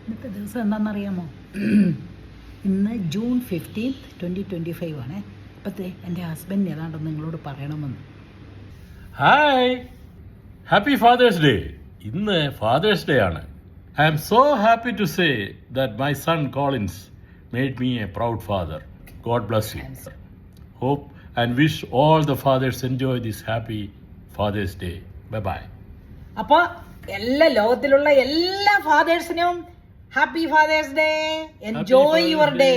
ഇന്നത്തെ ദിവസം എന്താണെന്നറിയാമോ? ഇന്ന് ജൂൺ 15, 2025 ആണേ. അപ്പോഴത്തെ എൻ്റെ ഹസ്ബൻഡ് ഏതാണ്ടെന്ന് നിങ്ങളോട് പറയണമെന്ന്. Hi, happy father's day. ഇന്ന് ഫാദേഴ്സ് ഡേ ആണ്. I am so happy to say that my son Collins made me a proud father. God bless you. Hope and wish all the fathers enjoy this happy father's day. Bye bye. അപ്പോൾ എല്ലാ ലോകത്തിലുള്ള എല്ലാ ഫാദേഴ്സിനും happy father's day. Enjoy your day.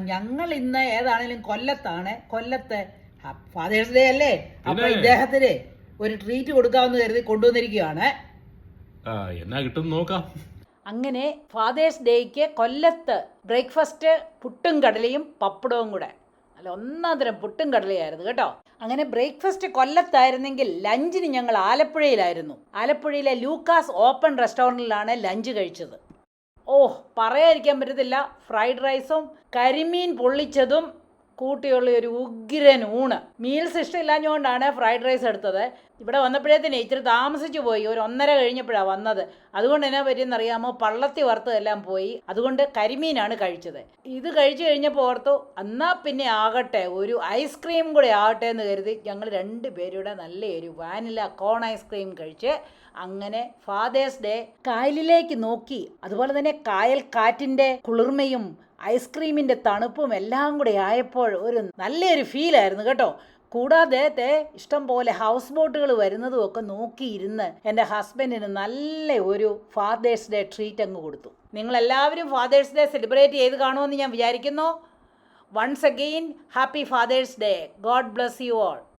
ഞങ്ങൾ ഇന്ന് ഏതാണേലും കൊല്ലത്താണ്. കൊല്ലത്ത് fathers day അല്ലേ? അപ്പൊ ഇദ്ദേഹത്തിന് ഒരു ട്രീറ്റ് കൊടുക്കാമെന്ന് കരുതി കൊണ്ടുവന്നിരിക്കുകയാണ്. എന്നാ കിട്ടും നോക്കാം. അങ്ങനെ ഫാദേഴ്സ് ഡേക്ക് കൊല്ലത്ത് ബ്രേക്ക്ഫാസ്റ്റ് പുട്ടും കടലയും പപ്പടവും കൂടെ. അല്ല, ഒന്നാം തരം പുട്ടും കടലയായിരുന്നു കേട്ടോ. അങ്ങനെ ബ്രേക്ക്ഫാസ്റ്റ് കൊല്ലത്തായിരുന്നെങ്കിൽ ലഞ്ചിന് ഞങ്ങൾ ആലപ്പുഴയിലായിരുന്നു. ആലപ്പുഴയിലെ ലൂക്കാസ് ഓപ്പൺ റെസ്റ്റോറൻറ്റിലാണ് ലഞ്ച് കഴിച്ചത്. പറയാതിരിക്കാൻ പറ്റത്തില്ല. ഫ്രൈഡ് റൈസും കരിമീൻ പൊള്ളിച്ചതും കൂട്ടിയുള്ള ഒരു ഉഗ്രൻ ഊണ്. മീൽസ് ഇഷ്ടമില്ലാഞ്ഞുകൊണ്ടാണ് ഫ്രൈഡ് റൈസ് എടുത്തത്. ഇവിടെ വന്നപ്പോഴത്തേനെ ഇച്ചിരി താമസിച്ചു പോയി. ഒരു 1:30 കഴിഞ്ഞപ്പോഴാണ് വന്നത്. അതുകൊണ്ട് എന്നാ പറ്റിയെന്നറിയാമോ? പള്ളത്തി വറുത്തതെല്ലാം പോയി. അതുകൊണ്ട് കരിമീനാണ് കഴിച്ചത്. ഇത് കഴിച്ചു കഴിഞ്ഞപ്പോൾ ഓർത്തു, എന്നാൽ പിന്നെ ആകട്ടെ ഒരു ഐസ്ക്രീം കൂടെ ആകട്ടെ എന്ന് കരുതി ഞങ്ങൾ 2 പേരുടെ നല്ലൊരു വാനില കോൺ ഐസ്ക്രീം കഴിച്ച് അങ്ങനെ ഫാദേഴ്സ് ഡേ കായലിലേക്ക് നോക്കി. അതുപോലെ തന്നെ കായൽ കാറ്റിൻ്റെ കുളിർമയും ഐസ്ക്രീമിൻ്റെ തണുപ്പും എല്ലാം കൂടെ ആയപ്പോൾ ഒരു നല്ലൊരു ഫീലായിരുന്നു കേട്ടോ. കൂടാതെ ഇഷ്ടം പോലെ ഹൗസ് ബോട്ടുകൾ വരുന്നതും ഒക്കെ നോക്കിയിരുന്ന് എൻ്റെ ഹസ്ബൻഡിന് നല്ല ഒരു ഫാദേഴ്സ് ഡേ ട്രീറ്റ് അങ്ങ് കൊടുത്തു. നിങ്ങളെല്ലാവരും ഫാദേഴ്സ് ഡേ സെലിബ്രേറ്റ് ചെയ്ത് കാണുമെന്ന് ഞാൻ വിചാരിക്കുന്നു. Once again happy father's day. God bless you all.